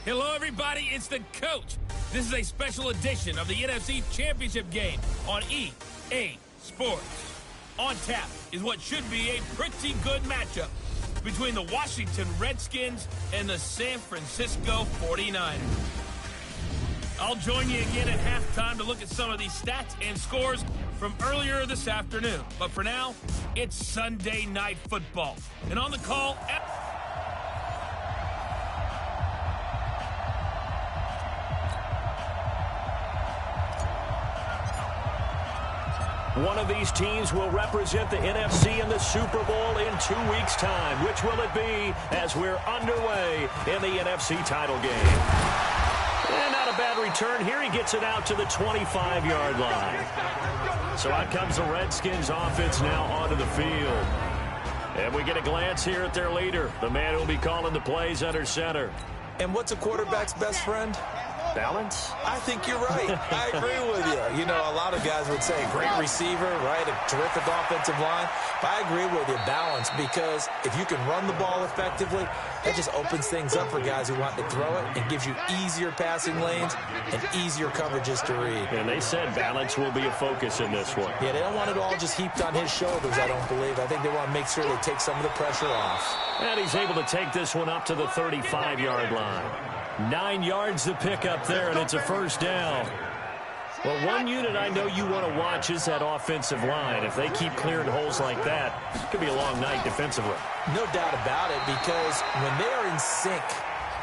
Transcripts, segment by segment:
Hello, everybody. It's the coach. This is a special edition of the NFC Championship game on EA Sports. On tap is what should be a pretty good matchup between the Washington Redskins and the San Francisco 49ers. I'll join you again at halftime to look at some of these stats and scores from earlier this afternoon. But for now, it's Sunday Night Football. And on the call... One of these teams will represent the NFC in the Super Bowl in 2 weeks' time. Which will it be as we're underway in the NFC title game? And not a bad return here. He gets it out to the 25-yard line. So out comes the Redskins offense now onto the field. And we get a glance here at their leader, the man who will be calling the plays under center. And what's a quarterback's best friend? Balance? I think you're right. I agree with you. You know, a lot of guys would say great receiver, right? A terrific offensive line. But I agree with you, balance, because if you can run the ball effectively, that just opens things up for guys who want to throw it and gives you easier passing lanes and easier coverages to read. And they said balance will be a focus in this one. Yeah, they don't want it all just heaped on his shoulders, I don't believe. I think they want to make sure they take some of the pressure off. And he's able to take this one up to the 35-yard line. 9 yards to pick up there, and it's a first down. Well, one unit I know you want to watch is that offensive line. If they keep clearing holes like that, it could be a long night defensively. No doubt about it, because when they are in sync,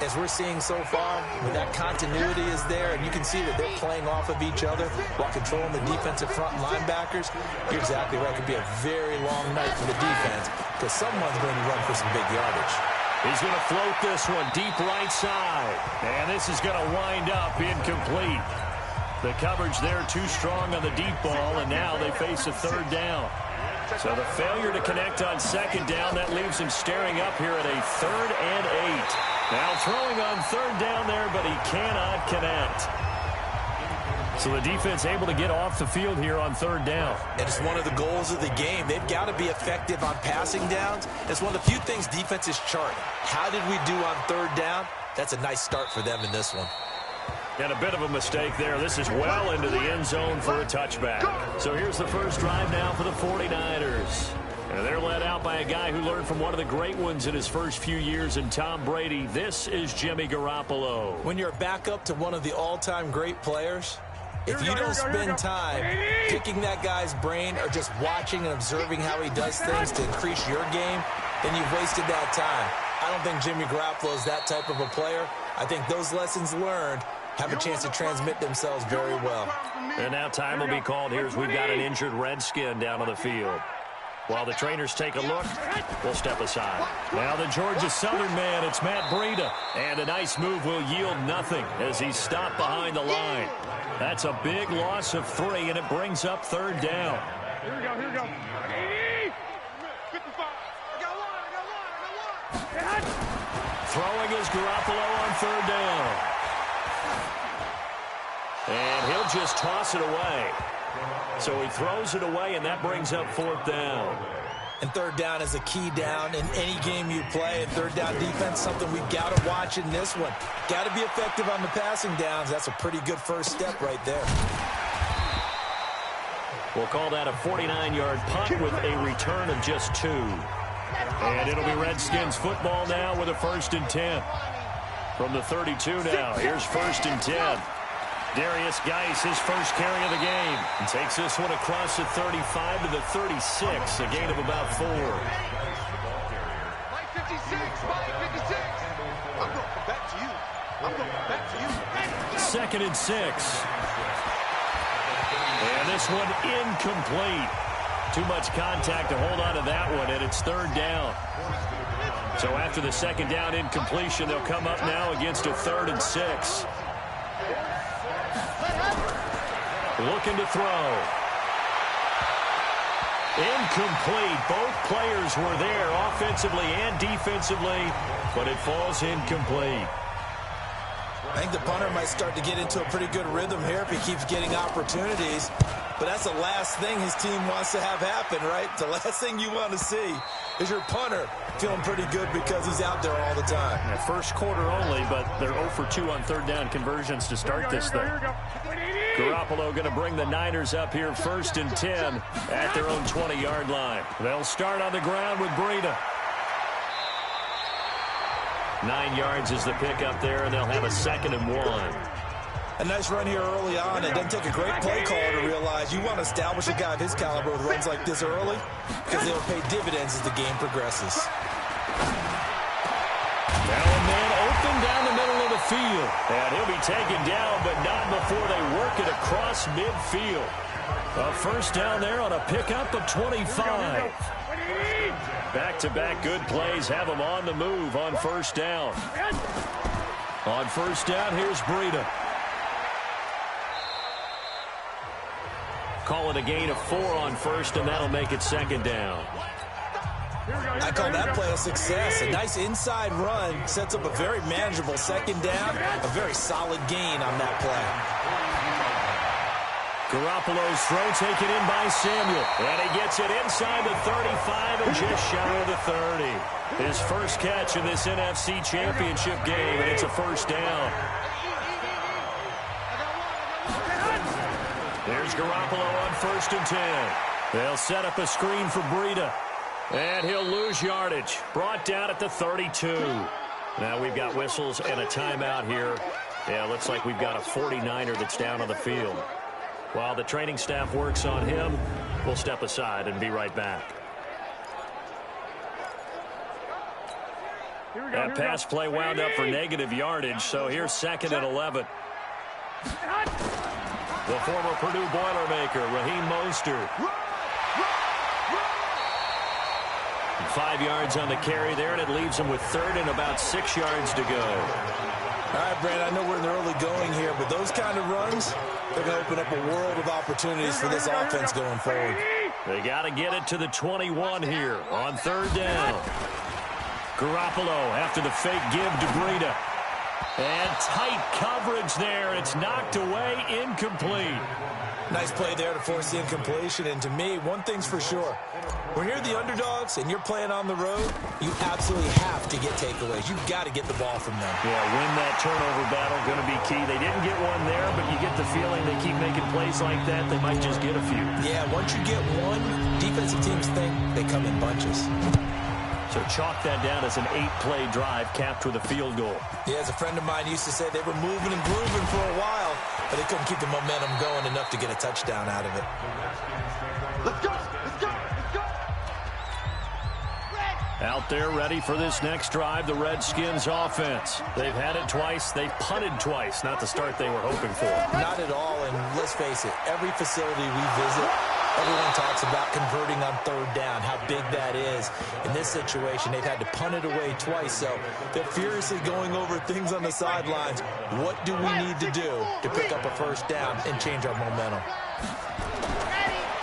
as we're seeing so far, when that continuity is there, and you can see that they're playing off of each other while controlling the defensive front and linebackers, you're exactly right. It could be a very long night for the defense, because someone's going to run for some big yardage. He's going to float this one deep right side. And this is going to wind up incomplete. The coverage there too strong on the deep ball, and now they face a third down. So the failure to connect on second down, that leaves him staring up here at a 3rd and 8. Now throwing on third down there, but he cannot connect. So the defense able to get off the field here on third down. And it's one of the goals of the game. They've got to be effective on passing downs. It's one of the few things defenses chart. How did we do on third down? That's a nice start for them in this one. And a bit of a mistake there. This is well into the end zone for a touchback. So here's the first drive now for the 49ers. And they're led out by a guy who learned from one of the great ones in his first few years in Tom Brady. This is Jimmy Garoppolo. When you're a backup to one of the all-time great players, if you don't spend time picking that guy's brain or just watching and observing how he does things to increase your game, then you've wasted that time. I don't think Jimmy Garoppolo is that type of a player. I think those lessons learned have a chance to transmit themselves very well. And now time will be called here as we've got an injured Redskin down on the field. While the trainers take a look, we'll step aside. Now the Georgia Southern man, it's Matt Breida. And a nice move will yield nothing as he's stopped behind the line. That's a big loss of 3, and it brings up third down. Here we go, here we go. 55. I got one. Throwing is Garoppolo on third down. And he'll just toss it away. So he throws it away, and that brings up fourth down. And third down is a key down in any game you play. And third down defense, something we've got to watch in this one. Got to be effective on the passing downs. That's a pretty good first step right there. We'll call that a 49-yard punt with a return of just 2. And it'll be Redskins football now with a 1st and 10. From the 32 now, here's 1st and 10. Darius Geis, his first carry of the game, and takes this one across the 35 to the 36, a gain of about 4. 56. I'm going back to you. 2nd and 6. And this one incomplete. Too much contact to hold on to that one, and it's third down. So after the second down incompletion, they'll come up now against a 3rd and 6. Looking to throw. Incomplete. Both players were there offensively and defensively, but it falls incomplete. I think the punter might start to get into a pretty good rhythm here if he keeps getting opportunities. But that's the last thing his team wants to have happen, right? The last thing you want to see is your punter feeling pretty good because he's out there all the time. Yeah, first quarter only, but they're 0 for 2 on third down conversions to start this thing. Garoppolo going to bring the Niners up here 1st and 10 at their own 20-yard line. They'll start on the ground with Breida. 9 yards is the pickup there, and they'll have a 2nd and 1. A nice run here early on. It doesn't take a great play caller to realize you want to establish a guy of his caliber with runs like this early because they'll pay dividends as the game progresses. Now a man open down the middle of the field. And he'll be taken down, but not before they work it across midfield. A first down there on a pickup of 25. Back-to-back good plays have them on the move on first down. On first down, here's Breida. Call it a gain of 4 on first, and that'll make it 2nd down. I call that play a success. A nice inside run sets up a very manageable 2nd down. A very solid gain on that play. Garoppolo's throw taken in by Samuel. And he gets it inside the 35 and just shy of the 30. His first catch in this NFC Championship game, and it's a first down. There's Garoppolo on 1st and 10. They'll set up a screen for Breida. And he'll lose yardage. Brought down at the 32. Now we've got whistles and a timeout here. Yeah, looks like we've got a 49er that's down on the field. While the training staff works on him, we'll step aside and be right back. That pass play wound up for negative yardage, so here's 2nd and 11. The former Purdue Boilermaker, Raheem Mostert. 5 yards on the carry there, and it leaves him with 3rd and about 6 yards to go. All right, Brad, I know we're in the early going here, but those kind of runs, they're going to open up a world of opportunities for this offense going forward. They got to get it to the 21 here on 3rd down. Garoppolo after the fake give to Breida. And tight coverage there. It's knocked away, incomplete. Nice play there to force the incompletion. And to me, one thing's for sure. When you're the underdogs and you're playing on the road, you absolutely have to get takeaways. You've got to get the ball from them. Yeah, win that turnover battle, going to be key. They didn't get one there, but you get the feeling they keep making plays like that, they might just get a few. Yeah, once you get one, defensive teams think they come in bunches. So chalk that down as an 8-play drive capped with a field goal. Yeah, as a friend of mine used to say, they were moving and grooving for a while, but they couldn't keep the momentum going enough to get a touchdown out of it. Let's go! Let's go! Let's go! Out there ready for this next drive, the Redskins offense. They've had it twice. They've punted twice. Not the start they were hoping for. Not at all, and let's face it, every facility we visit, everyone talks about converting on 3rd down, how big that is. In this situation, they've had to punt it away twice, so they're furiously going over things on the sidelines. What do we need to do to pick up a first down and change our momentum?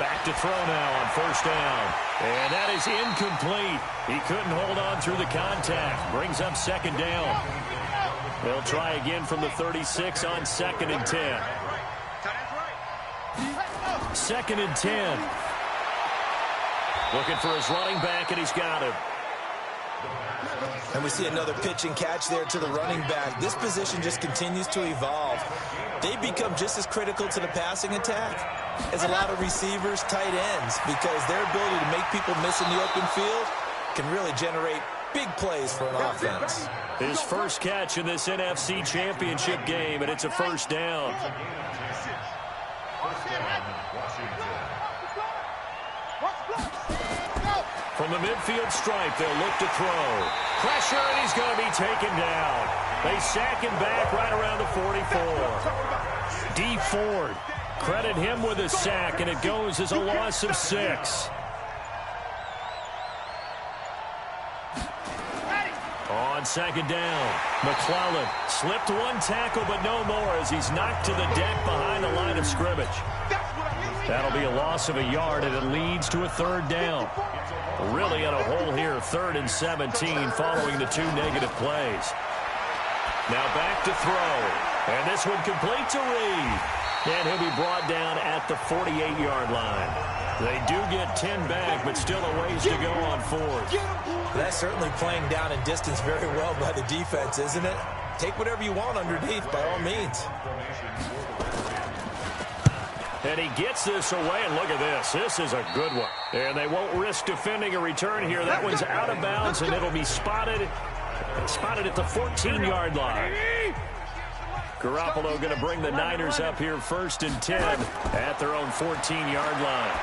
Back to throw now on 1st down. And that is incomplete. He couldn't hold on through the contact. Brings up 2nd down. They'll try again from the 36 on 2nd and 10. 2nd and 10. Looking for his running back, and he's got him. And we see another pitch and catch there to the running back. This position just continues to evolve. They become just as critical to the passing attack as a lot of receivers, tight ends, because their ability to make people miss in the open field can really generate big plays for an offense. His first catch in this NFC Championship game, and it's a first down. From the midfield stripe, they'll look to throw. Pressure, and he's going to be taken down. They sack him back right around the 44. D. Ford, credit him with a sack, and it goes as a loss of 6. On 2nd down, McClellan slipped one tackle, but no more as he's knocked to the deck behind the line of scrimmage. That'll be a loss of a yard, and it leads to a 3rd down. Really in a hole here, 3rd and 17 following the 2 negative plays. Now back to throw. And this one complete to Reed. And he'll be brought down at the 48-yard line. They do get 10 back, but still a ways to go on fourth. That's certainly playing down in distance very well by the defense, isn't it? Take whatever you want underneath, by all means. And he gets this away, and look at this. This is a good one. And they won't risk defending a return here. That one's out of bounds, and it'll be spotted at the 14-yard line. Garoppolo going to bring the Niners up here 1st and 10 at their own 14-yard line.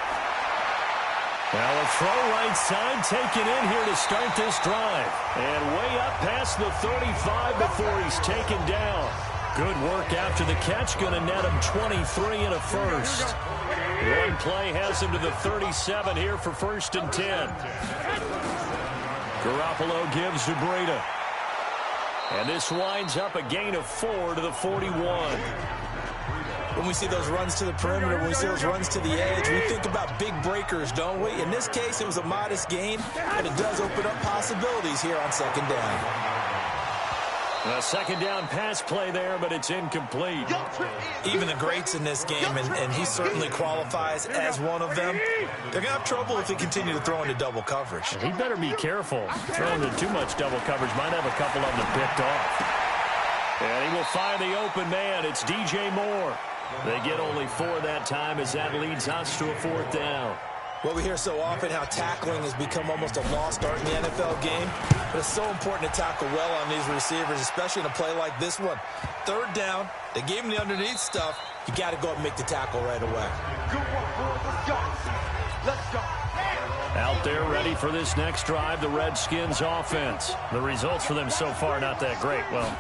Now a throw right side taken in here to start this drive. And way up past the 35 before he's taken down. Good work after the catch. Going to net him 23 and a first. One play has him to the 37 here for 1st and 10. Garoppolo gives to Breida. And this winds up a gain of 4 to the 41. When we see those runs to the perimeter, when we see those runs to the edge, we think about big breakers, don't we? In this case, it was a modest gain, but it does open up possibilities here on 2nd down. A 2nd down pass play there, but it's incomplete. Even the greats in this game, and he certainly qualifies as one of them, they're going to have trouble if they continue to throw into double coverage. He better be careful. Throwing into too much double coverage might have a couple of them picked off. And he will find the open man. It's DJ Moore. They get only 4 that time as that leads us to a 4th down. Well, we hear so often how tackling has become almost a lost art in the NFL game, but it's so important to tackle well on these receivers, especially in a play like this one. 3rd down, they gave him the underneath stuff. You got to go and make the tackle right away. Good work, boys. Let's go. Let's go. Out there ready for this next drive, the Redskins offense. The results for them so far not that great. Well,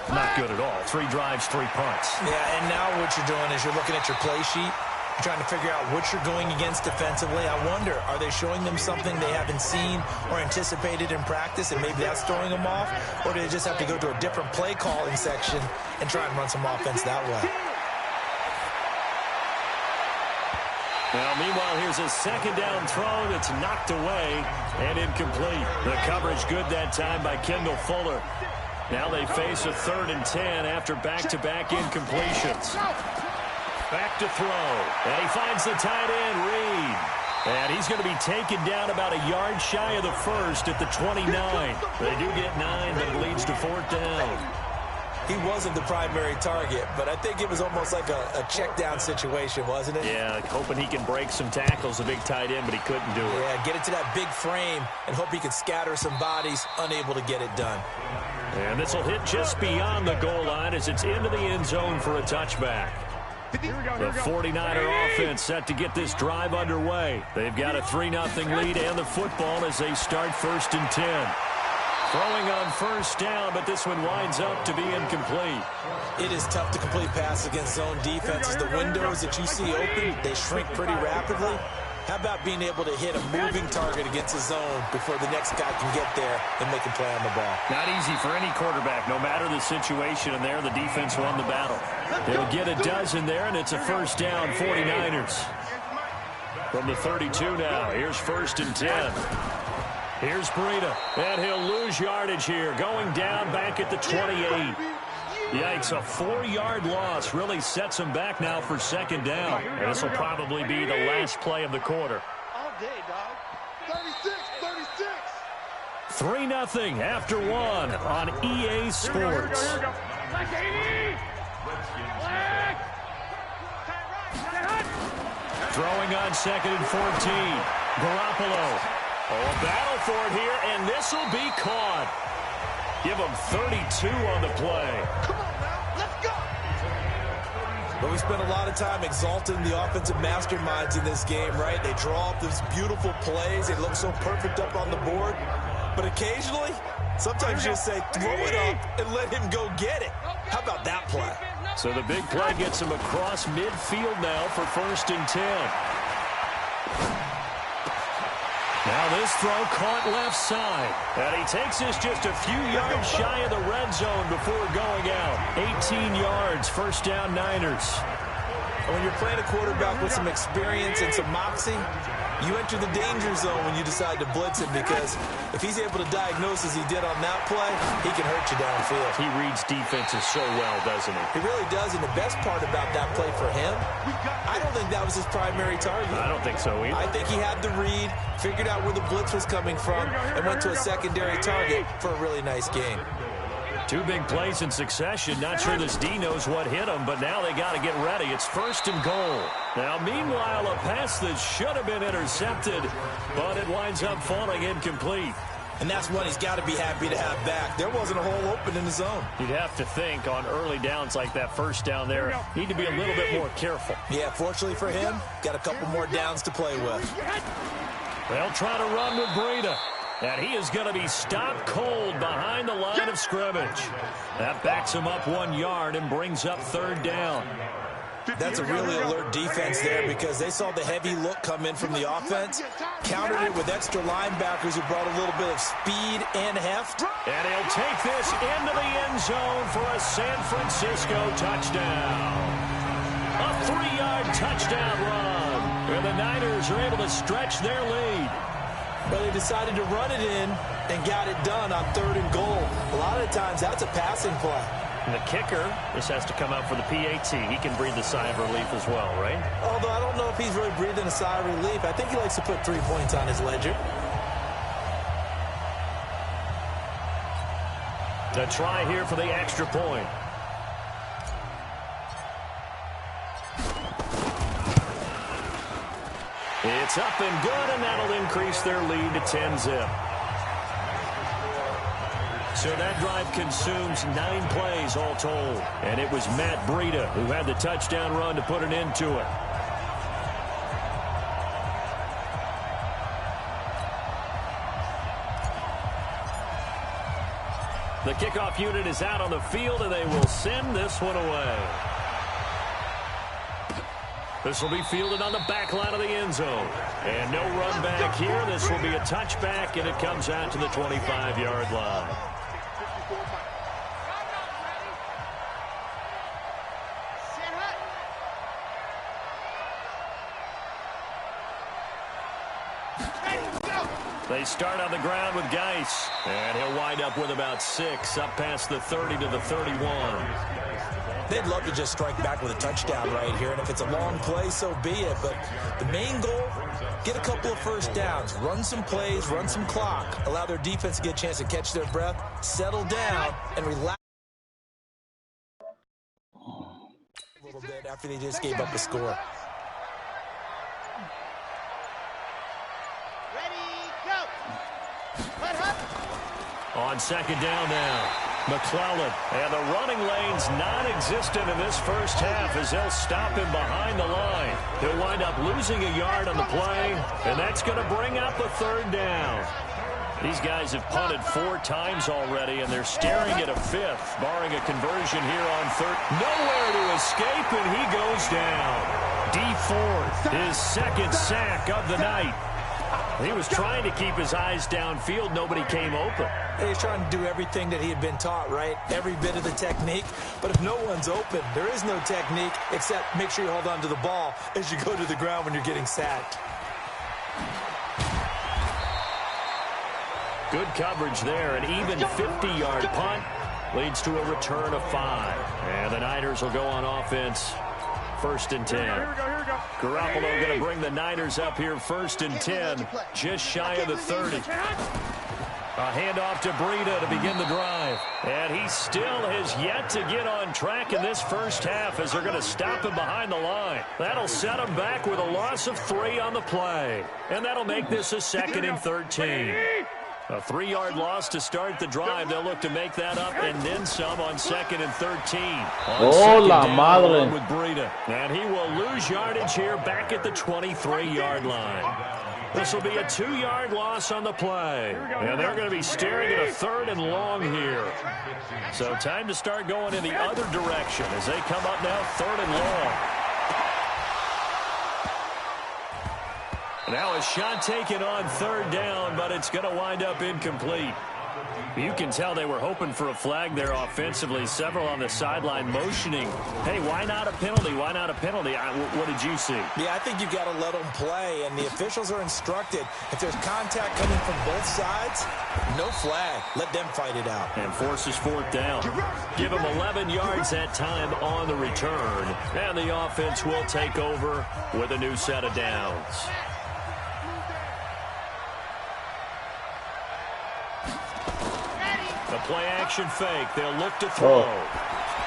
not good at all. 3 drives, 3 punts. Yeah, and now what you're doing is you're looking at your play sheet, trying to figure out what you're going against defensively. I wonder, are they showing them something they haven't seen or anticipated in practice, and maybe that's throwing them off? Or do they just have to go to a different play calling section and try and run some offense that way? Now, meanwhile, here's a 2nd down throw that's knocked away and incomplete. The coverage good that time by Kendall Fuller. Now they face a 3rd and 10 after back-to-back incompletions. Back to throw, and he finds the tight end, Reed. And he's going to be taken down about a yard shy of the first at the 29. They do get 9, but it leads to 4th down. He wasn't the primary target, but I think it was almost like a check-down situation, wasn't it? Yeah, hoping he can break some tackles, a big tight end, but he couldn't do it. Yeah, get it to that big frame and hope he can scatter some bodies, unable to get it done. And this will hit just beyond the goal line as it's into the end zone for a touchback. The 49er offense set to get this drive underway. They've got a 3-0 lead and the football as they start 1st and 10. Throwing on 1st down, but this one winds up to be incomplete. It is tough to complete passes against zone defenses. The windows that you see open, they shrink pretty rapidly. How about being able to hit a moving target against a zone before the next guy can get there and make a play on the ball? Not easy for any quarterback, no matter the situation, and there the defense won the battle. They'll get a dozen there, and it's a 1st down, 49ers. From the 32 now, here's 1st and 10. Here's Breida, and he'll lose yardage here, going down back at the 28. Yikes, a 4-yard loss really sets him back now for 2nd down. And this will probably be the last play of the quarter. All day, dog. 36. 3-0 after 1 on EA Sports. Throwing on 2nd and 14. Garoppolo. Oh, a battle for it here, and this will be caught. Give him 32 on the play. Come on now, let's go. But we spent a lot of time exalting the offensive masterminds in this game, right? They draw up these beautiful plays. They look so perfect up on the board. But occasionally, sometimes you just say, throw it up and let him go get it. How about that play? So the big play gets him across midfield now for 1st and 10. Now this throw caught left side. And he takes this just a few yards shy of the red zone before going out. 18 yards, 1st down Niners. And when you're playing a quarterback with some experience and some moxie, You enter the danger zone when you decide to blitz him, because if he's able to diagnose as he did on that play, he can hurt you downfield. He reads defenses so well, doesn't he? He really does, and the best part about that play for him, I don't think that was his primary target. I don't think so either. I think he had the read, figured out where the blitz was coming from, and went to a secondary target for a really nice game. 2 big plays in succession. Not sure this D knows what hit him, but now they got to get ready. It's 1st and goal. Now, meanwhile, a pass that should have been intercepted, but it winds up falling incomplete. And that's one he's got to be happy to have back. There wasn't a hole open in the zone. You'd have to think on early downs like that, 1st down there, need to be a little bit more careful. Yeah, fortunately for him, got a couple more downs to play with. They'll try to run with Breida. And he is going to be stopped cold behind the line of scrimmage. That backs him up 1 yard and brings up 3rd down. That's a really alert defense there, because they saw the heavy look come in from the offense, countered it with extra linebackers who brought a little bit of speed and heft. And he'll take this into the end zone for a San Francisco touchdown. A 3-yard touchdown run. And the Niners are able to stretch their lead. But they decided to run it in and got it done on 3rd and goal. A lot of times that's a passing play. And the kicker, this has to come out for the PAT. He can breathe a sigh of relief as well, right? Although I don't know if he's really breathing a sigh of relief. I think he likes to put 3 points on his ledger. The try here for the extra point. It's up and good, and that'll increase their lead to 10-zip. So that drive consumes 9 plays all told. And it was Matt Breida who had the touchdown run to put an end to it. The kickoff unit is out on the field, and they will send this one away. This will be fielded on the back line of the end zone. And no run back here. This will be a touchback, and it comes out to the 25-yard line. They start on the ground with Geis, and he'll wind up with about 6, up past the 30 to the 31. They'd love to just strike back with a touchdown right here, and if it's a long play, so be it. But the main goal, get a couple of first downs, run some plays, run some clock, allow their defense to get a chance to catch their breath, settle down, and relax a little bit after they just gave up a score. On 2nd down now, McClellan. And the running lane's non-existent in this first half as they'll stop him behind the line. He'll wind up losing a yard on the play, and that's going to bring up a 3rd down. These guys have punted 4 times already, and they're staring at a 5th, barring a conversion here on 3rd. Nowhere to escape, and he goes down. D Ford, his 2nd sack of the night. He was trying to keep his eyes downfield. Nobody came open. He's trying to do everything that he had been taught, right? Every bit of the technique. But if no one's open, there is no technique except make sure you hold on to the ball as you go to the ground when you're getting sacked. Good coverage there. An even 50-yard punt leads to a return of 5. And the Niners will go on offense. 1st and 10. Garoppolo going to bring the Niners up here 1st and 10, just shy of the 30. A handoff to Breida to begin the drive. And he still has yet to get on track in this first half as they're going to stop him behind the line. That'll set him back with a loss of 3 on the play. And that'll make this a 2nd and 13. A 3-yard loss to start the drive. They'll look to make that up and then some on 2nd and 13. Hola, madre. With Breida. And he will lose yardage here back at the 23-yard line. This will be a 2-yard loss on the play. And they're going to be staring at a 3rd and long here. So time to start going in the other direction as they come up now 3rd and long. Now a shot taken on 3rd down, but it's going to wind up incomplete. You can tell they were hoping for a flag there offensively. Several on the sideline motioning, hey, why not a penalty? Why not a penalty? What did you see? Yeah, I think you've got to let them play, and the officials are instructed. If there's contact coming from both sides, no flag. Let them fight it out. And forces fourth down. Give them 11 yards that time on the return. And the offense will take over with a new set of downs. The play-action fake. They'll look to throw.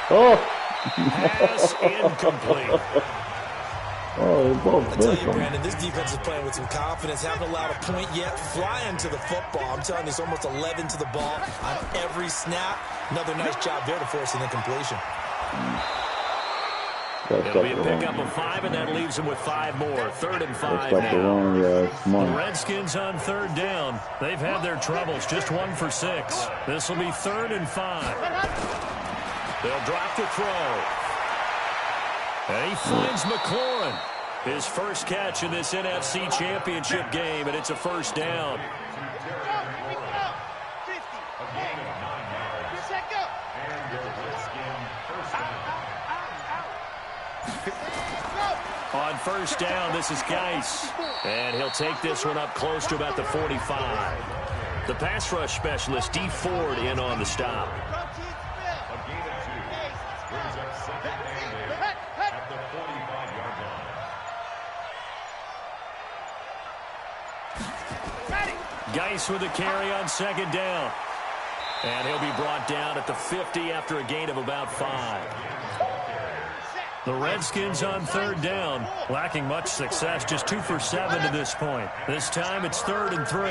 Pass incomplete. I tell you, Brandon, this defense is playing with some confidence. Haven't allowed a point yet. Flying to the football. I'm telling you, it's almost 11 to the ball on every snap. Another nice job there to force an incompletion. It'll be a pickup of 5, and that leaves them with 5 more. 3rd and 5 now. The Redskins on 3rd down. They've had their troubles. Just 1 for 6. This will be 3rd and 5. They'll drop the throw. And he finds McLaurin. His first catch in this NFC Championship game, and it's a first down. On first down, this is Geis. And he'll take this one up close to about the 45. The pass rush specialist, D. Ford, in on the stop. Geis with a carry on 2nd down. And he'll be brought down at the 50 after a gain of about 5. The Redskins on 3rd down, lacking much success, just 2 for 7 to this point. This time it's 3rd and 3.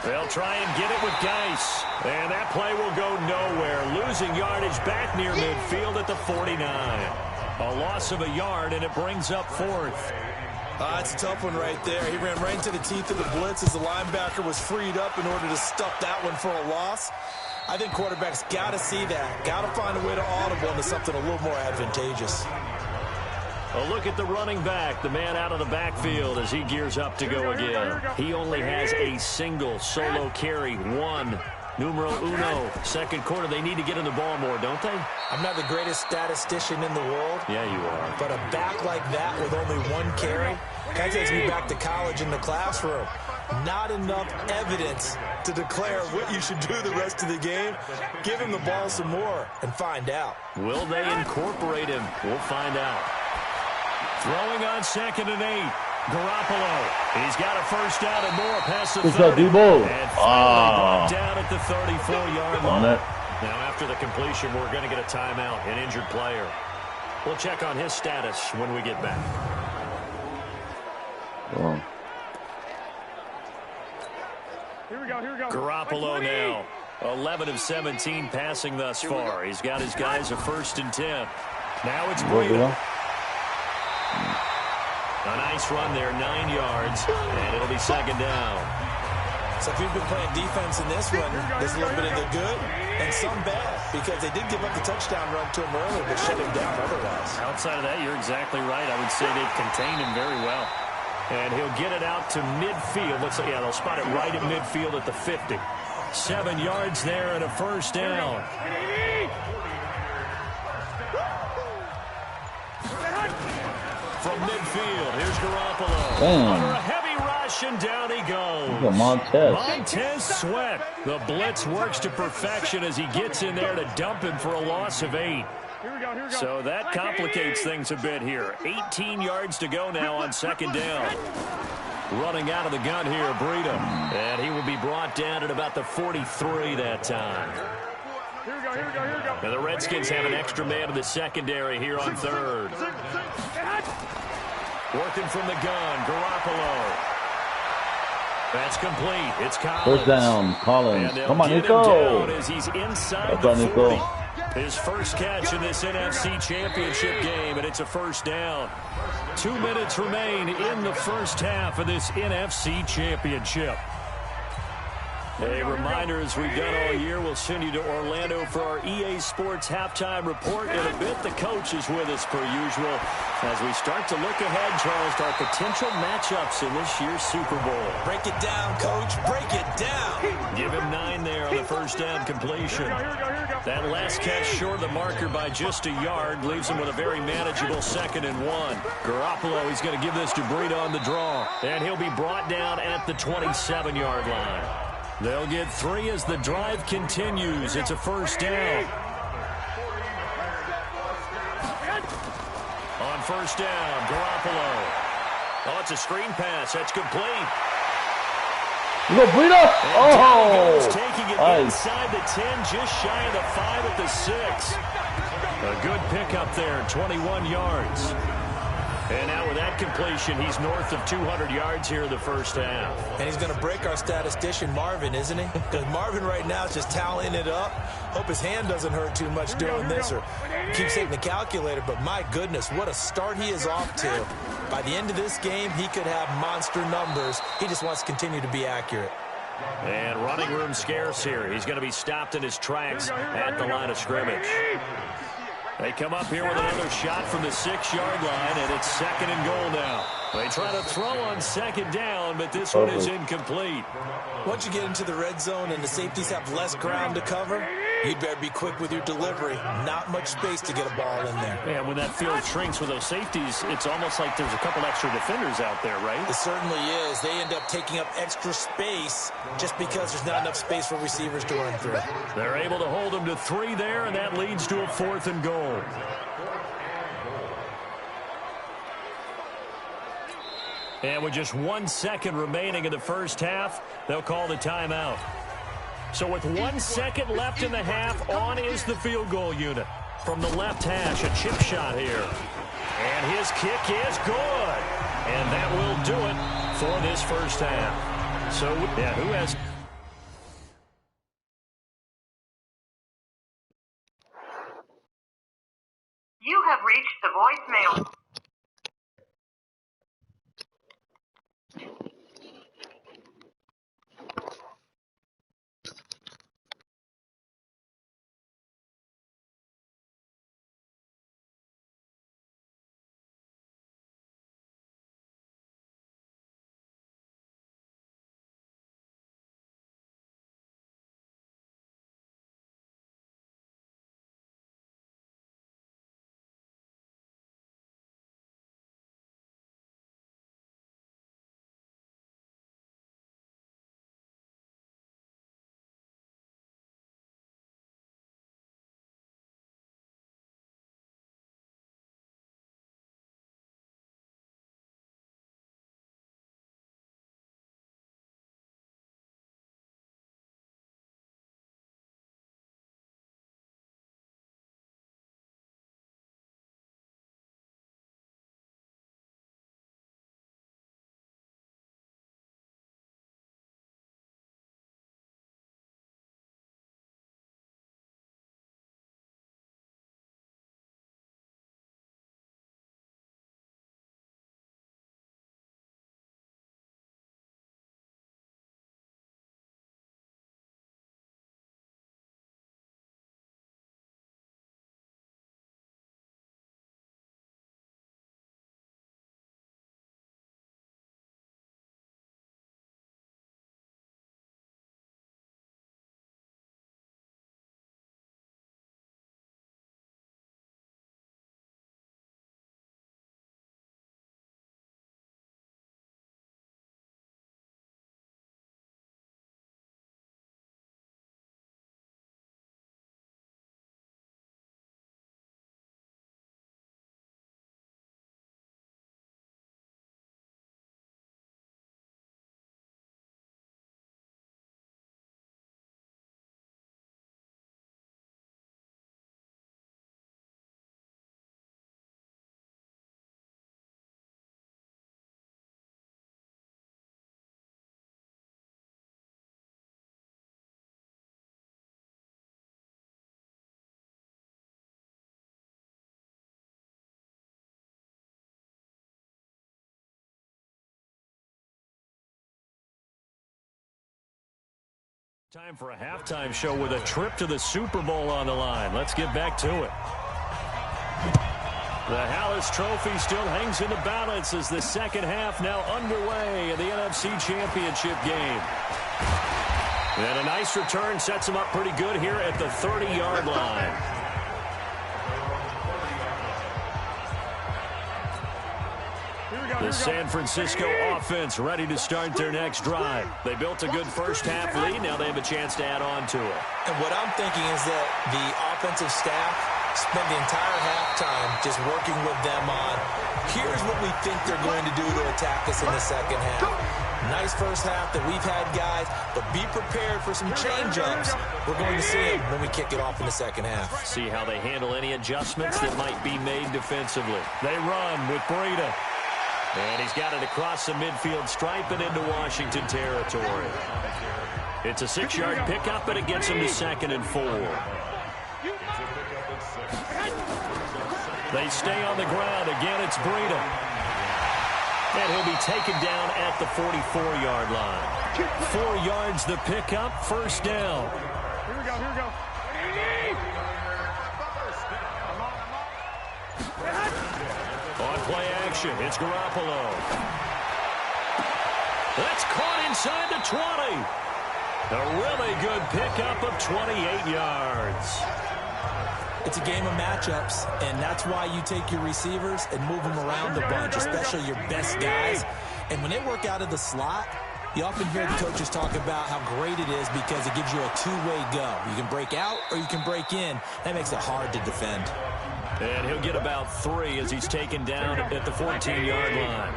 They'll try and get it with Geis. And that play will go nowhere. Losing yardage back near midfield at the 49. A loss of a yard, and it brings up 4th. It's a tough one right there. He ran right into the teeth of the blitz as the linebacker was freed up in order to stuff that one for a loss. I think quarterbacks got to see that. Got to find a way to audible into something a little more advantageous. A look at the running back, the man out of the backfield as he gears up to go again. He only has a single solo carry, 1. Numero uno, 2nd quarter. They need to get in the ball more, don't they? I'm not the greatest statistician in the world. Yeah, you are. But a back like that with only 1 carry, that takes me back to college in the classroom. Not enough evidence to declare what you should do the rest of the game. Give him the ball some more and find out. Will they incorporate him? We'll find out. Throwing on 2nd and 8. Garoppolo. He's got a first down and more past the 30. And finally brought down at the 34-yard line. Now, after the completion, we're going to get a timeout, an injured player. We'll check on his status when we get back. Here we go. Garoppolo now. 11 of 17 passing thus far. He's got his guys a 1st and 10. Now it's Breida. A nice run there, 9 yards, and it'll be 2nd down. So if you've been playing defense in this one, there's a little bit of the good and some bad, because they did give up the touchdown run to him earlier, but shut him down otherwise. Outside of that, you're exactly right. I would say they've contained him very well. And he'll get it out to midfield. Yeah, they'll spot it right at midfield at the 50. 7 yards there and a first down. From midfield, here's Garoppolo. Under a heavy rush, and down he goes. Montez Sweat. The blitz works to perfection as he gets in there to dump him for a loss of 8. So that complicates things a bit here. 18 yards to go now on 2nd down. Running out of the gun here, Breida. And he will be brought down at about the 43 that time. Here we go. And the Redskins have an extra man in the secondary here on 3rd. Working from the gun, Garoppolo. That's complete. It's Collins. 1st down, Collins. Come on, Nico. As he's inside the 40. His first catch in this NFC Championship game, and it's a first down. 2 minutes remain in the first half of this NFC Championship. A reminder, as we've done all year, we'll send you to Orlando for our EA Sports halftime report. In a bit, the coach is with us per usual as we start to look ahead, Charles, to our potential matchups in this year's Super Bowl. Break it down, Coach. Break it down. Give him 9 there on the first down completion. That last catch short of the marker by just a yard leaves him with a very manageable 2nd and 1. Garoppolo, he's going to give this to Breida on the draw, and he'll be brought down at the 27-yard line. They'll get 3 as the drive continues. It's a first down. On first down, Garoppolo. Oh, it's a screen pass. That's complete. Go, Breida! Oh! Taking it Nice. inside the 10, just shy of the 5 at the 6. A good pickup there, 21 yards. And now with that completion, he's north of 200 yards here in the first half. And he's going to break our statistician, Marvin, isn't he? Because Marvin right now is just tallying it up. Hope his hand doesn't hurt too much doing this or keeps hitting the calculator. But my goodness, what a start he is off to. By the end of this game, he could have monster numbers. He just wants to continue to be accurate. And running room scarce here. He's going to be stopped in his tracks at the line of scrimmage. They come up here with another shot from the 6-yard line, and it's 2nd and goal now. They try to throw on 2nd down, but this one is incomplete. Once you get into the red zone and the safeties have less ground to cover, you'd better be quick with your delivery. Not much space to get a ball in there. Yeah, when that field shrinks with those safeties, it's almost like there's a couple extra defenders out there, right? It certainly is. They end up taking up extra space just because there's not enough space for receivers to run through. They're able to hold them to 3 there, and that leads to a 4th and goal. And with just 1 second remaining in the first half, they'll call the timeout. So with 1 second left in the half, on is the field goal unit. From the left hash, a chip shot here. And his kick is good. And that will do it for this first half. So, yeah, who has... You have reached the voicemail. Time for a halftime show with a trip to the Super Bowl on the line. Let's get back to it. The Hallis Trophy still hangs in the balance as the second half now underway in the NFC Championship game. And a nice return sets him up pretty good here at the 30-yard line. The San Francisco offense ready to start their next drive. They built a good first-half lead. Now they have a chance to add on to it. And what I'm thinking is that the offensive staff spent the entire halftime just working with them on, here's what we think they're going to do to attack us in the second half. Nice first half that we've had, guys, but be prepared for some change-ups. We're going to see them when we kick it off in the second half. See how they handle any adjustments that might be made defensively. They run with Breida. And he's got it across the midfield stripe and into Washington territory. It's a 6-yard pickup, and it gets him to 2nd and 4. They stay on the ground. Again, it's Breida. And he'll be taken down at the 44-yard line. 4 yards the pickup, first down. Here we go, here we go. On play action, it's Garoppolo. That's caught inside the 20. A really good pickup of 28 yards. It's a game of matchups, and that's why you take your receivers and move them around a bunch, especially your best guys. And when they work out of the slot, you often hear the coaches talk about how great it is because it gives you a two-way go. You can break out or you can break in. That makes it hard to defend. And he'll get about 3 as he's taken down at the 14-yard line.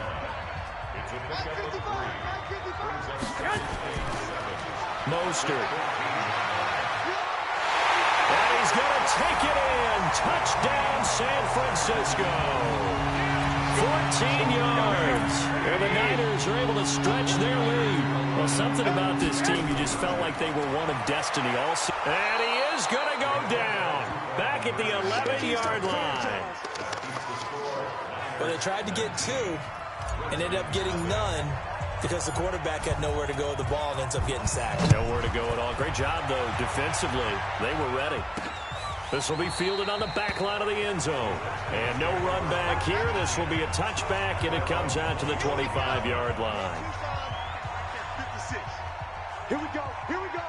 Mostert. And he's going to take it in. Touchdown, San Francisco. 14 yards. And the Niners are able to stretch their lead. Well, something about this team, you just felt like they were one of destiny all season. And he is going to go down. Back at the 11-yard line. Well, they tried to get 2 and ended up getting none because the quarterback had nowhere to go with the ball and ends up getting sacked. Nowhere to go at all. Great job, though, defensively. They were ready. This will be fielded on the back line of the end zone. And no run back here. This will be a touchback, and it comes out to the 25-yard line. Here we go, here we go.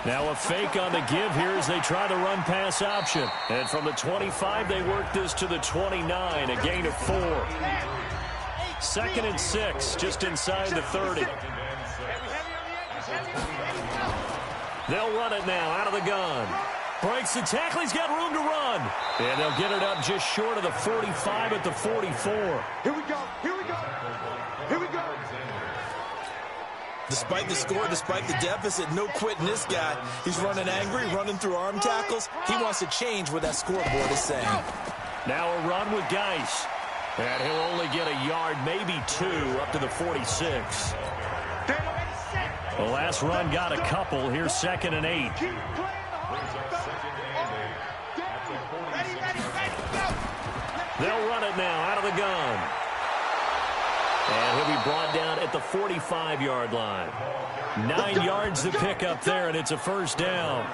Now a fake on the give here as they try the run-pass option. And from the 25, they work this to the 29, a gain of 4. 2nd and 6, just inside the 30. They'll run it now out of the gun. Breaks the tackle. He's got room to run. And they'll get it up just short of the 45 at the 44. Here we go, here we go, here we go. Despite the score, despite the deficit, no quitting this guy. He's running angry, running through arm tackles. He wants to change what that scoreboard is saying. Now a run with Geis. And he'll only get a yard, maybe 2, up to the 46. The last run got a couple. Here's 2nd and 8. They'll run it now out of the gun. And he'll be brought down at the 45-yard line. 9 yards to pick up there, and it's a first down.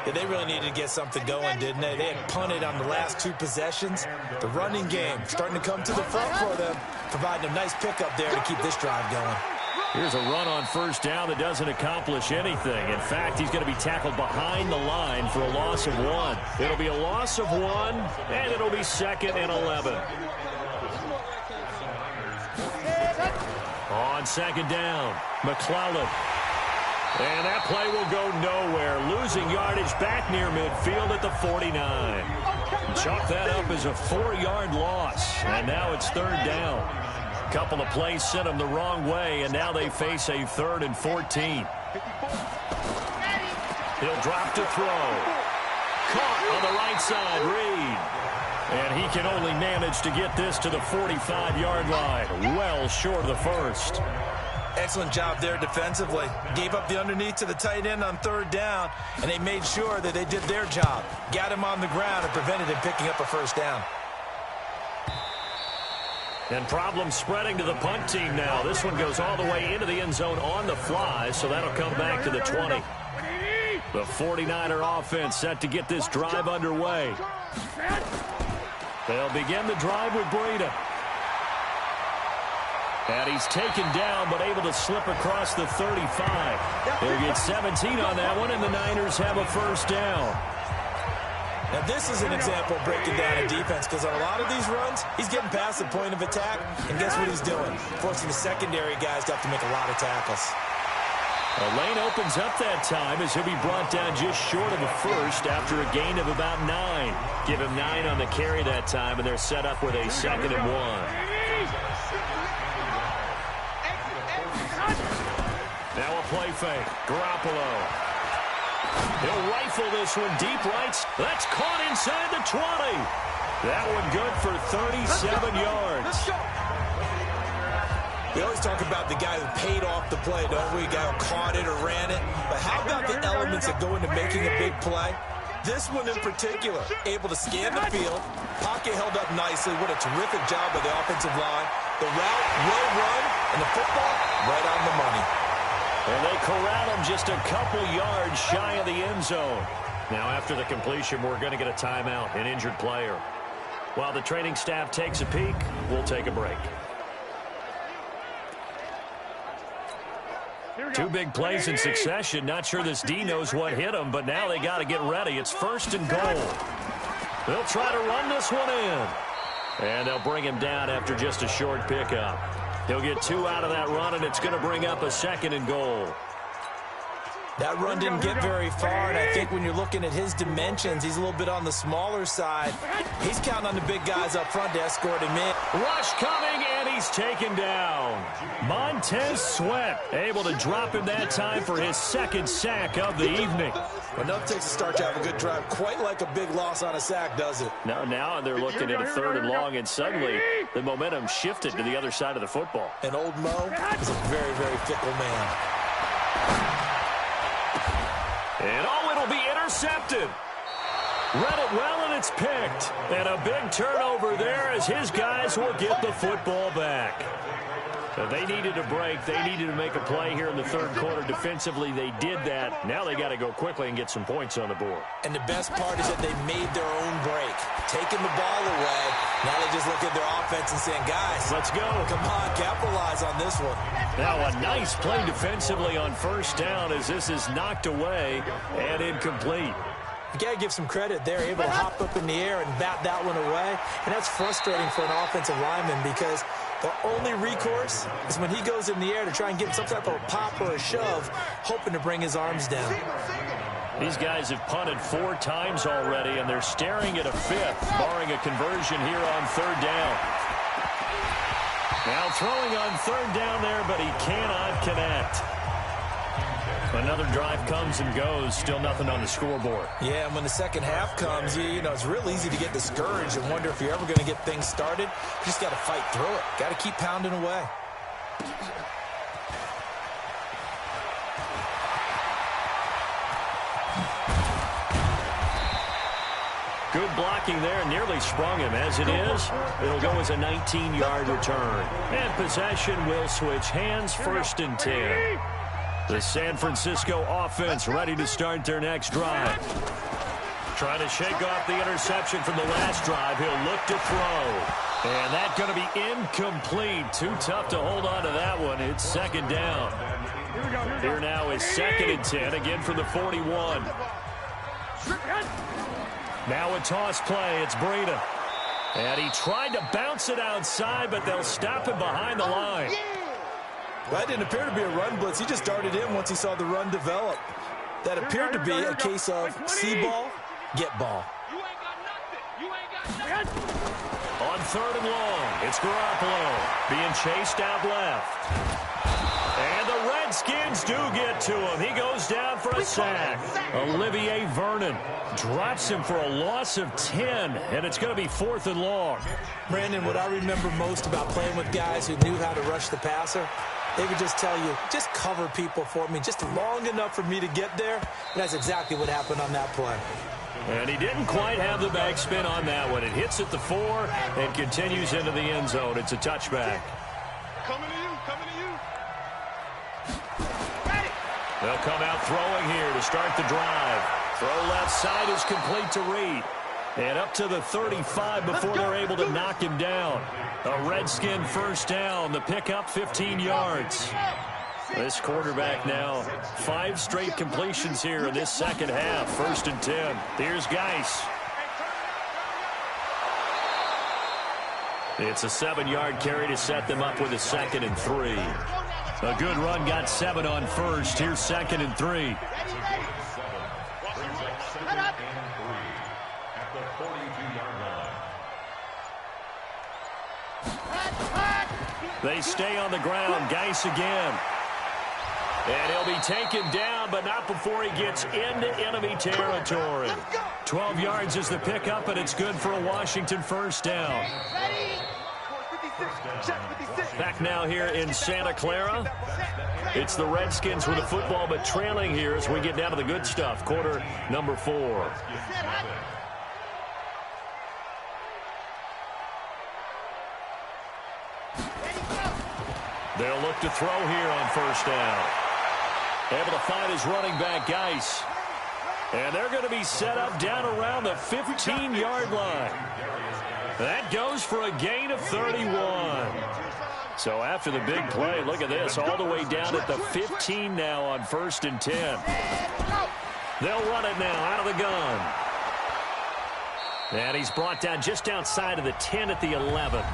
Yeah, they really needed to get something going, didn't they? They had punted on the last 2 possessions. The running game starting to come to the front for them, providing a nice pickup there to keep this drive going. Here's a run on first down that doesn't accomplish anything. In fact, he's going to be tackled behind the line for a loss of 1. It'll be a loss of 1, and it'll be 2nd and 11. On 2nd down, McClellan. And that play will go nowhere. Losing yardage back near midfield at the 49. Chalk that up as a 4-yard loss. And now it's 3rd down. A couple of plays sent them the wrong way, and now they face a 3rd and 14. He'll drop to throw. Caught on the right side, Reed. And he can only manage to get this to the 45-yard line. Well short of the first. Excellent job there defensively. Gave up the underneath to the tight end on 3rd down, and they made sure that they did their job. Got him on the ground and prevented him picking up a first down. And problems spreading to the punt team now. This one goes all the way into the end zone on the fly, so that'll come back to the 20. The 49er offense set to get this drive underway. They'll begin the drive with Breida. And he's taken down, but able to slip across the 35. He'll get 17 on that one, and the Niners have a first down. Now, this is an example of breaking down a defense, because on a lot of these runs, he's getting past the point of attack, and guess what he's doing? Forcing the secondary guys to have to make a lot of tackles. A lane opens up that time as he'll be brought down just short of the first after a gain of about 9. Give him 9 on the carry that time, and they're set up with a 2nd and 1. Now a play fake. Garoppolo. He'll rifle this one deep right. That's caught inside the 20. That one good for 37 yards. We always talk about the guy who paid off the play, don't we? The guy who caught it or ran it. But how about the elements that go into making a big play? This one in particular, able to scan the field, pocket held up nicely. What a terrific job by the offensive line. The route, well run, and the football right on the money. And they corral him just a couple yards shy of the end zone. Now, after the completion, we're going to get a timeout, an injured player. While the training staff takes a peek, we'll take a break. 2 big plays in succession. Not sure this D knows what hit him, but now they got to get ready. It's 1st and goal. They'll try to run this one in. And they'll bring him down after just a short pickup. He'll get 2 out of that run, and it's going to bring up a 2nd and goal. That run didn't get very far, and I think when you're looking at his dimensions, he's a little bit on the smaller side. He's counting on the big guys up front to escort him in. Rush coming, and he's taken down. Montez Sweat able to drop him that time for his 2nd sack of the evening. Enough takes to start to have a good drive. Quite like a big loss on a sack, does it? Now they're looking at a 3rd and long, and suddenly the momentum shifted to the other side of the football. And old Mo is a very, very fickle man. And it'll be intercepted. Read it well, and it's picked. And a big turnover there as his guys will get the football back. So they needed a break. They needed to make a play here in the 3rd quarter. Defensively, they did that. Now they got to go quickly and get some points on the board. And the best part is that they made their own break. Taking the ball away. Now they just look at their offense and saying, guys, let's go. Come on, capitalize on this one. Now a nice play defensively on 1st down as this is knocked away and incomplete. You got to give some credit. They're able to hop up in the air and bat that one away. And that's frustrating for an offensive lineman because the only recourse is when he goes in the air to try and get some type of a pop or a shove, hoping to bring his arms down. These guys have punted 4 times already, and they're staring at a 5th, barring a conversion here on 3rd down. Now throwing on 3rd down there, but he cannot connect. Another drive comes and goes, still nothing on the scoreboard. Yeah, and when the second half comes, you know, it's real easy to get discouraged and wonder if you're ever going to get things started. You just got to fight through it. Got to keep pounding away. Good blocking there, nearly sprung him. As it is, it'll go as a 19-yard return. And possession will switch hands, 1st and 10. The San Francisco offense ready to start their next drive. Trying to shake off the interception from the last drive. He'll look to throw. And that's going to be incomplete. Too tough to hold on to that one. It's 2nd down. Here now is 2nd and 10, again from the 41. Now a toss play. It's Breida. And he tried to bounce it outside, but they'll stop him behind the line. Well, that didn't appear to be a run blitz. He just darted in once he saw the run develop. That appeared to be a case of see ball, get ball. On 3rd and long, it's Garoppolo being chased out left. And the Redskins do get to him. He goes down for a sack. Olivier Vernon drops him for a loss of 10, and it's going to be 4th and long. Brandon, what I remember most about playing with guys who knew how to rush the passer, they would just tell you, just cover people for me, just long enough for me to get there. And that's exactly what happened on that play. And he didn't quite have the backspin on that one. It hits at the 4 and continues into the end zone. It's a touchback. Coming to you. They'll come out throwing here to start the drive. Throw left side is complete to Reed. And up to the 35 before they're able to knock him down. A Redskin first down. The pickup 15 yards. This quarterback now 5 straight completions here in this second half. 1st and 10. Here's Geis. It's a 7-yard carry to set them up with a 2nd and 3. A good run got 7 on first. Here's 2nd and 3. They stay on the ground. Geis again. And he'll be taken down, but not before he gets into enemy territory. 12 yards is the pickup, and it's good for a Washington first down. Back now here in Santa Clara. It's the Redskins with the football, but trailing here as we get down to the good stuff. Quarter number 4. They'll look to throw here on first down. Able to find his running back, Geis. And they're going to be set up down around the 15-yard line. That goes for a gain of 31. So after the big play, look at this, all the way down at the 15 now on 1st and 10. They'll run it now out of the gun. And he's brought down just outside of the 10 at the 11.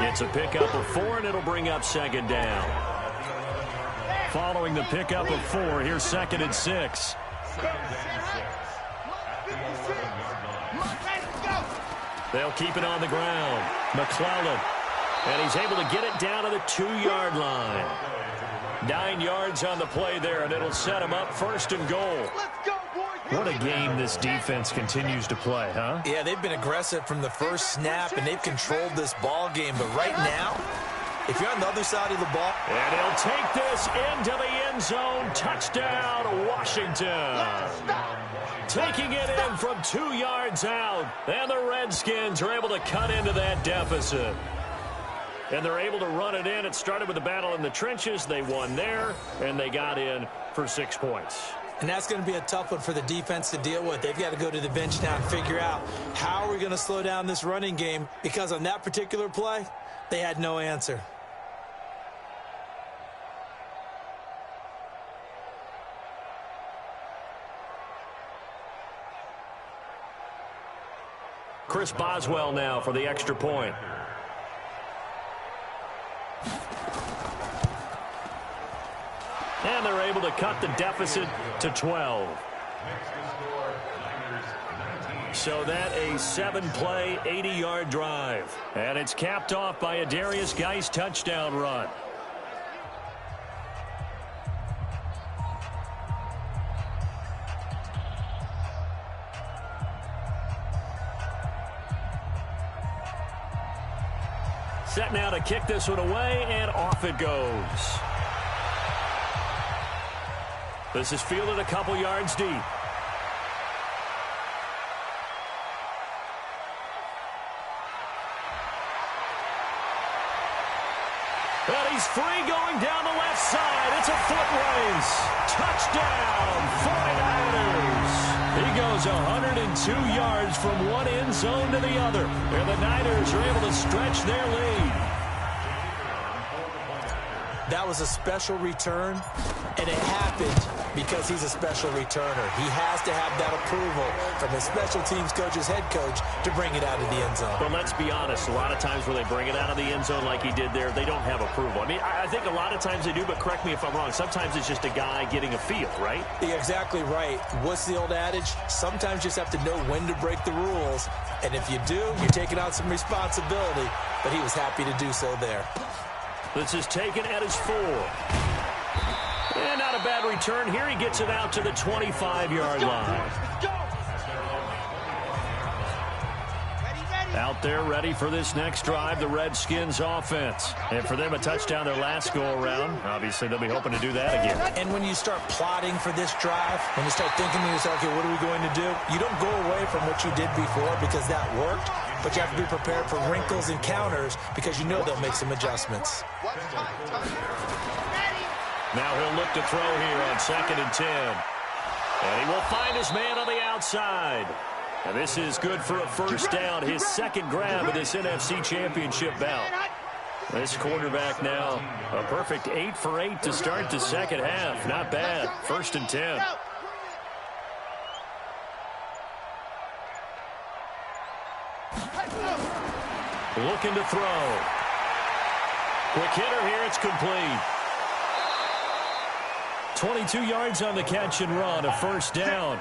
It's a pickup of 4, and it'll bring up 2nd down. Following the pickup of 4, here's 2nd and 6. They'll keep it on the ground. McClellan. And he's able to get it down to the 2-yard line. 9 yards on the play there, and it'll set him up 1st and goal. What a game this defense continues to play, huh? Yeah, they've been aggressive from the first snap, and they've controlled this ball game. But right now, if you're on the other side of the ball. And he'll take this into the end zone. Touchdown, Washington. Taking it in from 2 yards out. And the Redskins are able to cut into that deficit. And they're able to run it in. It started with a battle in the trenches. They won there, and they got in for 6 points. And that's going to be a tough one for the defense to deal with. They've got to go to the bench now and figure out how are we going to slow down this running game, because on that particular play, they had no answer. Chris Boswell now for the extra point. And they're able to cut the deficit to 12. So that a 7-play, 80-yard drive. And it's capped off by a Darius Geis touchdown run. Set now to kick this one away, and off it goes. This is fielded a couple yards deep. And he's free going down the left side. It's a foot race. Touchdown, 49ers. He goes 102 yards from one end zone to the other. And the Niners are able to stretch their lead. That was a special return, and it happened because he's a special returner. He has to have that approval from his special teams coach's head coach to bring it out of the end zone. But let's be honest, a lot of times when they bring it out of the end zone like he did there, they don't have approval. I mean, I think a lot of times they do, but correct me if I'm wrong. Sometimes it's just a guy getting a feel, right? You're exactly right. What's the old adage? Sometimes you just have to know when to break the rules, and if you do, you're taking on some responsibility, but he was happy to do so there. This is taken at his 4. And not a bad return here. He gets it out to the 25-yard line. Out there ready for this next drive, the Redskins offense. And for them, a touchdown their last go-around. Obviously, they'll be hoping to do that again. And when you start plotting for this drive, when you start thinking to yourself, okay, what are we going to do? You don't go away from what you did before because that worked, but you have to be prepared for wrinkles and counters because you know they'll make some adjustments. Now he'll look to throw here on 2nd and 10. And he will find his man on the outside. And this is good for a first down, his second grab of this NFC Championship bout. This quarterback now, a perfect 8 for 8 to start the second half. Not bad. 1st and 10. Looking to throw. Quick hitter here, it's complete. 22 yards on the catch and run, a first down.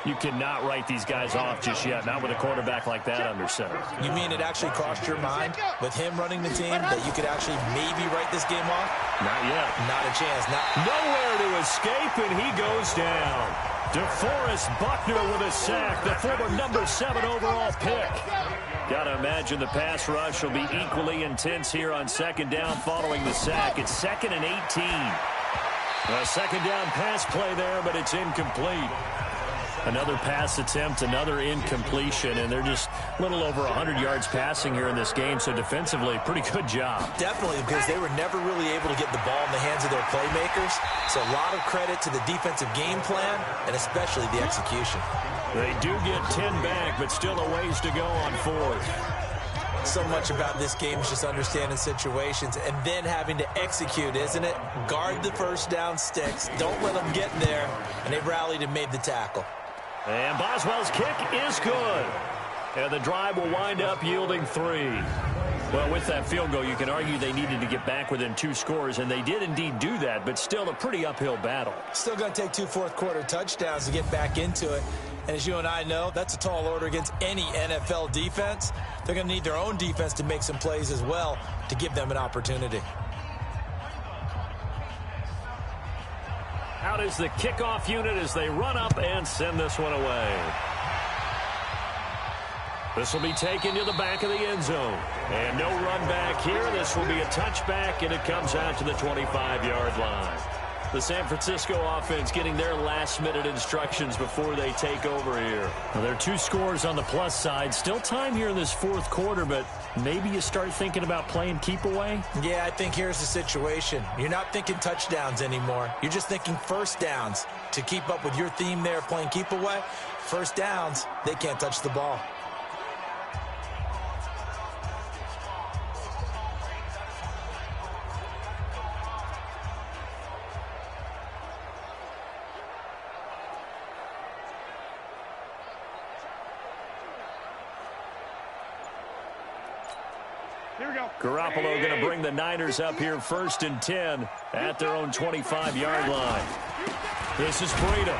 You cannot write these guys off just yet, not with a quarterback like that under center. You mean it actually crossed your mind with him running the team that you could actually maybe write this game off? Not yet. Not a chance. Nowhere to escape, and he goes down. DeForest Buckner with a sack, the former number 7 overall pick. Got to imagine the pass rush will be equally intense here on 2nd down following the sack. It's 2nd and 18. A 2nd down pass play there, but it's incomplete. Another pass attempt, another incompletion, and they're just a little over 100 yards passing here in this game, so defensively, pretty good job. Definitely, because they were never really able to get the ball in the hands of their playmakers, so a lot of credit to the defensive game plan, and especially the execution. They do get 10 back, but still a ways to go on 4th. So much about this game is just understanding situations and then having to execute, isn't it? Guard the first down sticks, don't let them get there, and they rallied and made the tackle. And Boswell's kick is good. And the drive will wind up yielding 3. Well, with that field goal, you can argue they needed to get back within 2 scores, and they did indeed do that, but still a pretty uphill battle. Still going to take 2 fourth-quarter touchdowns to get back into it. And as you and I know, that's a tall order against any NFL defense. They're going to need their own defense to make some plays as well to give them an opportunity. Out is the kickoff unit as they run up and send this one away. This will be taken to the back of the end zone. And no run back here. This will be a touchback, and it comes out to the 25-yard line. The San Francisco offense getting their last-minute instructions before they take over here. Well, there are 2 scores on the plus side. Still time here in this 4th quarter, but maybe you start thinking about playing keep away? Yeah, I think here's the situation. You're not thinking touchdowns anymore. You're just thinking first downs. To keep up with your theme there, playing keep away, first downs, they can't touch the ball. Garoppolo going to bring the Niners up here 1st and 10 at their own 25-yard line. This is Breida.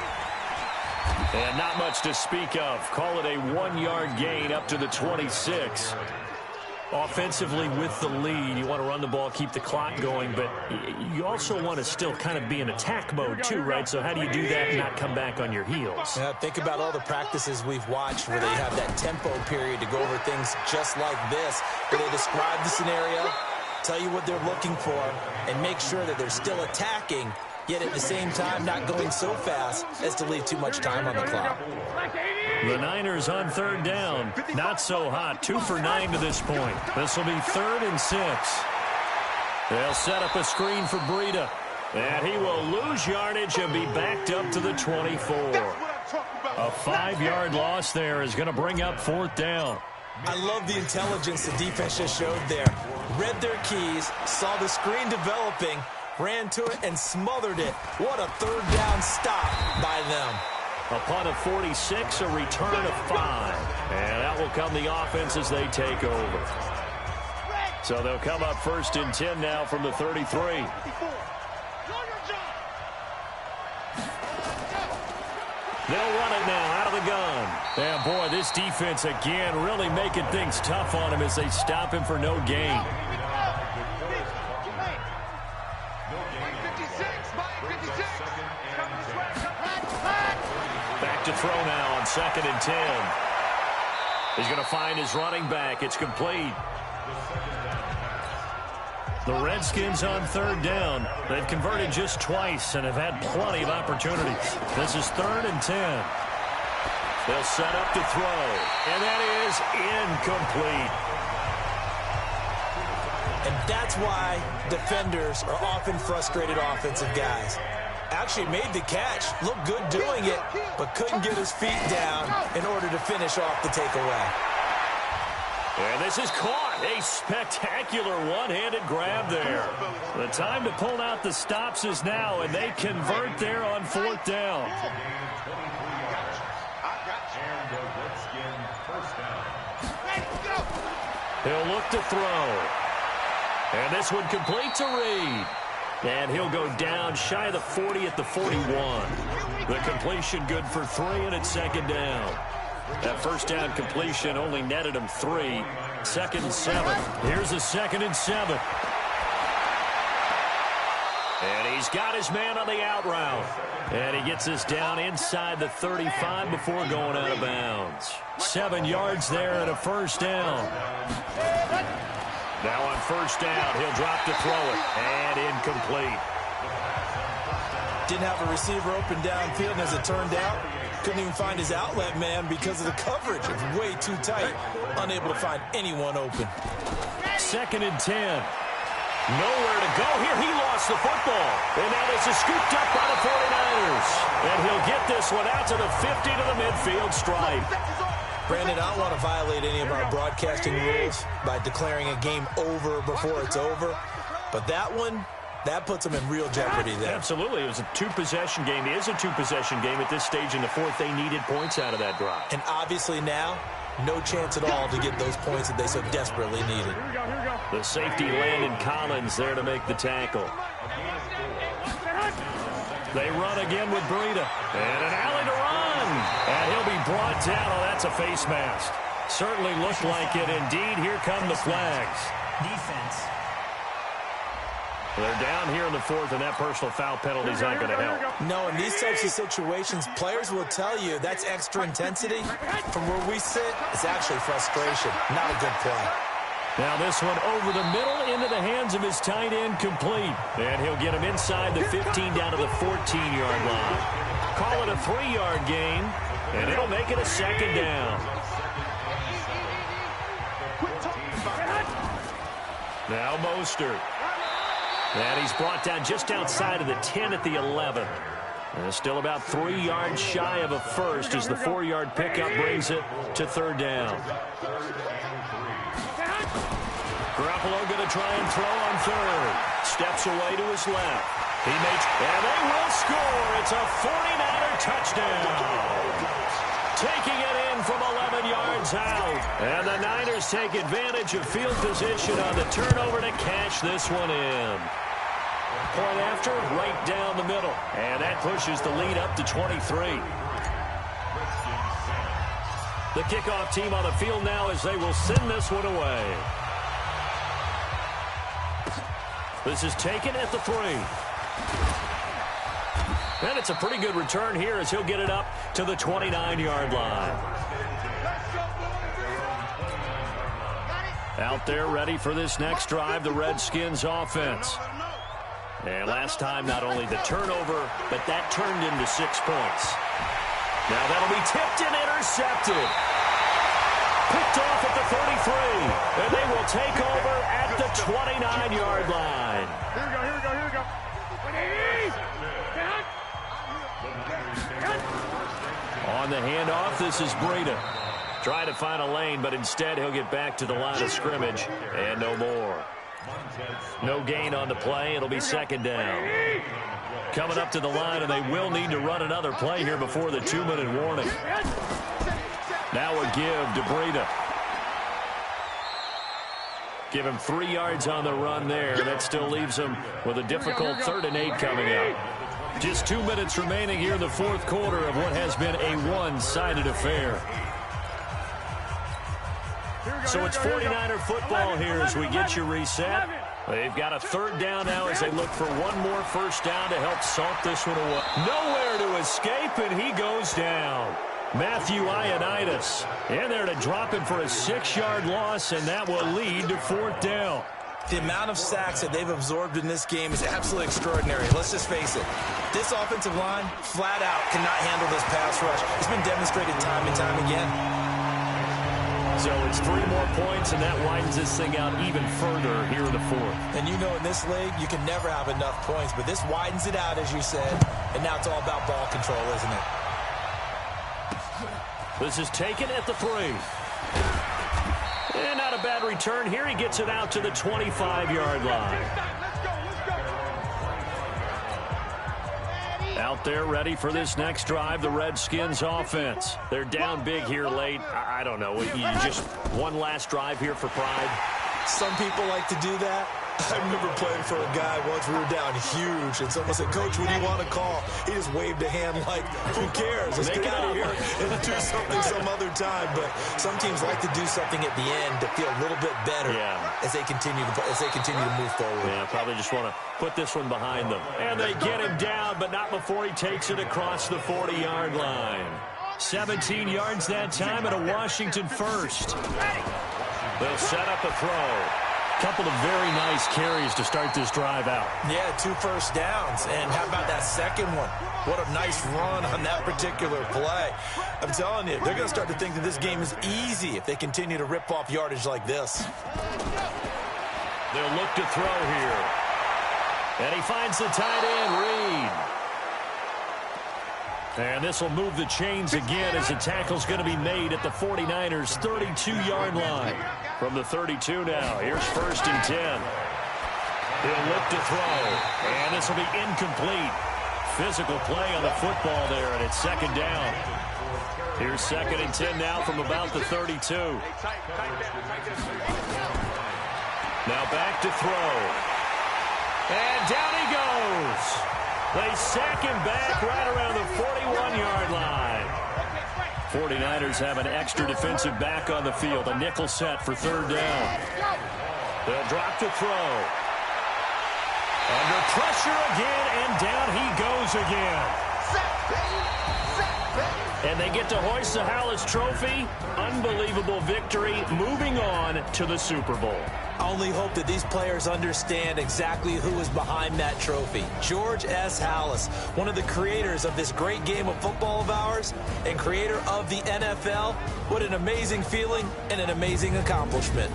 And not much to speak of. Call it a 1-yard gain up to the 26. Offensively with the lead, you want to run the ball, keep the clock going, but you also want to still kind of be in attack mode too, right? So how do you do that and not come back on your heels? Yeah, think about all the practices we've watched where they have that tempo period to go over things just like this, where they describe the scenario, tell you what they're looking for, and make sure that they're still attacking, yet at the same time not going so fast as to leave too much time on the clock. The Niners on 3rd down. Not so hot. 2 for 9 to this point. This will be 3rd and 6. They'll set up a screen for Breida. And he will lose yardage and be backed up to the 24. A 5-yard loss there is going to bring up 4th down. I love the intelligence the defense just showed there. Read their keys, saw the screen developing, ran to it, and smothered it. What a 3rd down stop by them. A punt of 46, a return of 5. And that will come the offense as they take over. So they'll come up 1st and 10 now from the 33. They'll run it now out of the gun. And boy, this defense again really making things tough on him as they stop him for no gain. Back to throw now on 2nd and 10. He's going to find his running back. It's complete. The Redskins on third down. They've converted just twice and have had plenty of opportunities. This is 3rd and 10. They'll set up to throw, and that is incomplete. And that's why defenders are often frustrated offensive guys. Actually made the catch, looked good doing it, but couldn't get his feet down in order to finish off the takeaway. And this is caught. A spectacular one-handed grab there. The time to pull out the stops is now, and they convert there on 4th down. He'll look to throw. And this one complete to Reed. And he'll go down shy of the 40 at the 41. The completion good for 3, and it's 2nd down. That first down completion only netted him 3. 2nd and 7. Here's a 2nd and 7. And he's got his man on the out route. And he gets us down inside the 35 before going out of bounds. 7 yards there and a first down. Now on first down, he'll drop to throw it. And incomplete. Didn't have a receiver open downfield, and as it turned out, couldn't even find his outlet man because of the coverage. It's way too tight. Unable to find anyone open. 2nd and 10. Nowhere to go here. He lost the football. And now this is scooped up by the 49ers. And he'll get this one out to the 50 to the midfield stripe. Brandon, I don't want to violate any of our broadcasting rules by declaring a game over before it's over. But that one, that puts them in real jeopardy there. Absolutely. It was a 2-possession game. It is a 2-possession game at this stage in the 4th. They needed points out of that drive. And obviously now, no chance at all to get those points that they so desperately needed. The safety, Landon Collins, there to make the tackle. They run again with Breida. And an alley to run. And he'll be brought down. Oh, that's a face mask. Certainly looked like it. Indeed, here come the flags. Defense. They're down here in the 4th, and that personal foul penalty is not going to help. No, in these types of situations, players will tell you that's extra intensity. From where we sit, it's actually frustration, not a good play. Now this one over the middle into the hands of his tight end, complete. And he'll get him inside the 15 down to the 14-yard line. Call it a 3-yard gain, and it'll make it a 2nd down. Now Mostert. And he's brought down just outside of the 10 at the 11. And still about 3 yards shy of a first as the 4-yard pickup brings it to 3rd down. Garoppolo going to try and throw on 3rd. Steps away to his left. He makes, and they will score. It's a 49er touchdown. Taking it in from 11 yards out. And the Niners take advantage of field position on the turnover to cash this one in. Point after, right down the middle. And that pushes the lead up to 23. The kickoff team on the field now as they will send this one away. This is taken at the 3. And it's a pretty good return here as he'll get it up to the 29-yard line. Out there ready for this next drive, the Redskins offense. And last time, not only the turnover, but that turned into 6 points. Now that'll be tipped and intercepted. Picked off at the 33. And they will take over at the 29-yard line. Here we go, here we go, here we go. On the handoff, this is Breida. Trying to find a lane, but instead he'll get back to the line of scrimmage. And no more. No gain on the play. It'll be 2nd down. Coming up to the line, and they will need to run another play here before the 2-minute warning. Now a give to Breida. Give him 3 yards on the run there. That still leaves him with a difficult 3rd and 8 coming up. Just 2 minutes remaining here in the 4th quarter of what has been a one-sided affair. So it's 49er football here as we get you reset. They've got a 3rd down now as they look for one more first down to help salt this one away. Nowhere to escape, and he goes down. Matthew Ioannidis in there to drop him for a 6-yard loss, and that will lead to 4th down. The amount of sacks that they've absorbed in this game is absolutely extraordinary. Let's just face it. This offensive line, flat out, cannot handle this pass rush. It's been demonstrated time and time again. So it's 3 more points, and that widens this thing out even further here in the 4th. And you know in this league, you can never have enough points, but this widens it out, as you said, and now it's all about ball control, isn't it? This is taken at the 3. And not a bad return here. He gets it out to the 25-yard line. Out there ready for this next drive, the Redskins offense. They're down big here late. I don't know. You just one last drive here for pride. Some people like to do that. I remember playing for a guy once. We were down huge, and someone said, "Coach, what do you want to call?" He just waved a hand like, "Who cares? Let's get out of here and do something some other time." But some teams like to do something at the end to feel a little bit better as they continue to move forward. Yeah, probably just want to put this one behind them. And they get him down, but not before he takes it across the 40-yard line. 17 yards that time and a Washington first. They'll set up a throw. Couple of very nice carries to start this drive out. Yeah, 2 first downs. And how about that second one? What a nice run on that particular play. I'm telling you, they're going to start to think that this game is easy if they continue to rip off yardage like this. They'll look to throw here. And he finds the tight end, Reed. And this will move the chains again as the tackle's going to be made at the 49ers' 32-yard line. From the 32 now, here's 1st and 10. He'll look to throw, and this will be incomplete. Physical play on the football there, and it's 2nd down. Here's 2nd and 10 now from about the 32. Now back to throw. And down he goes. They sack him back right around the 41-yard line. 49ers have an extra defensive back on the field. A nickel set for 3rd down. They'll drop to throw. Under pressure again, and down he goes again. And they get to hoist the Hallis Trophy. Unbelievable victory, moving on to the Super Bowl. I only hope that these players understand exactly who is behind that trophy. George S. Hallis, one of the creators of this great game of football of ours and creator of the NFL. What an amazing feeling and an amazing accomplishment.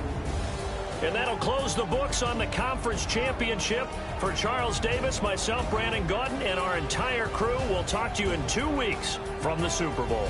And that'll close the books on the conference championship. For Charles Davis, myself, Brandon Gaudin, and our entire crew, we'll talk to you in 2 weeks from the Super Bowl.